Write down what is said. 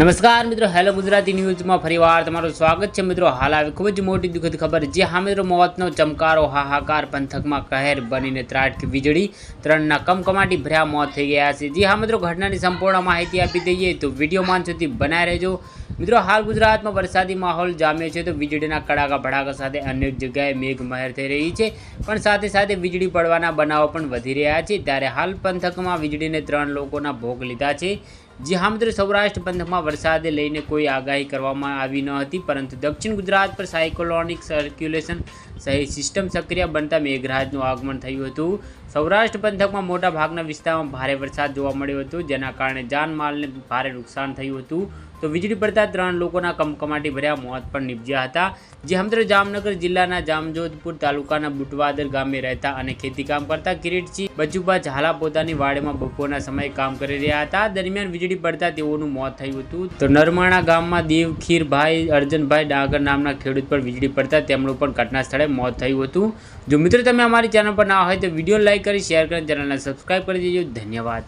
નમસ્કાર મિત્રો, હેલો ગુજરાતી ન્યૂઝમાં ફરીવાર તમારું સ્વાગત છે મિત્રો। હાલ આવી ખૂબ જ મોટી દુઃખદ ખબર। જે હા મિત્રો, મોતનો ચમકારો, હાહાકાર, પંથકમાં કહેર બનીને ત્રાટકી વીજળી, ત્રણના કમકમાટી ભર્યા મોત થઈ ગયા છે। જી હા મિત્રો, ઘટનાની સંપૂર્ણ માહિતી આપી દઈએ તો વિડીયોમાં અંત સુધી બનાવી રહેજો મિત્રો। હાલ ગુજરાતમાં વરસાદી માહોલ જામ્યો છે તો વીજળીના કડાકા ભડાકા સાથે અનેક જગ્યાએ મેઘમહેર થઈ રહી છે, પણ સાથે સાથે વીજળી પડવાના બનાવો પણ વધી રહ્યા છે। ત્યારે હાલ પંથકમાં વીજળીને 3 લોકોના ભોગ લીધા છે। જી હા મિત્રો, સૌરાષ્ટ્ર પંથકમાં વરસાદે લઈને કોઈ આગાહી કરવામાં આવી ન હતી, પરંતુ દક્ષિણ ગુજરાત પર સાયક્લોનિક સર્ક્યુલેશન સહિત સિસ્ટમ સક્રિય બનતા મેઘરાજનું આગમન થયું હતું। સૌરાષ્ટ્ર પંથકમાં મોટા ભાગના વિસ્તારમાં ભારે વરસાદ જોવા મળ્યો હતો, જેના કારણે જાનમાલને ભારે નુકસાન થયું હતું। તો વીજળી પડતા 3 લોકોના કમકમાટી ભર્યા મોત પણ નિપજ્યા હતા। જે મિત્રો, જામનગર જિલ્લાના જામજોધપુર તાલુકાના બુટવાદર ગામે રહેતા અને ખેતીકામ કરતા કિરીટસિંહ બચુભા ઝાલા પોતાની વાડીમાં બપોરના સમયે કામ કરી રહ્યા હતા। દરમિયાન વીજળી પડતા તેઓનું મોત થયું હતું। તો નરમાણા ગામમાં દેવખીરભાઈ અર્જનભાઈ ડાગર નામના ખેડૂત પર વીજળી પડતા તેમનું પણ ઘટના સ્થળે મોત થયું હતું। જો મિત્રો તમે અમારી ચેનલ પર ના હોય તો વિડીયો લાઈક કરી, શેર કરી, ચેનલને સબસ્ક્રાઈબ કરી દેજો। ધન્યવાદ।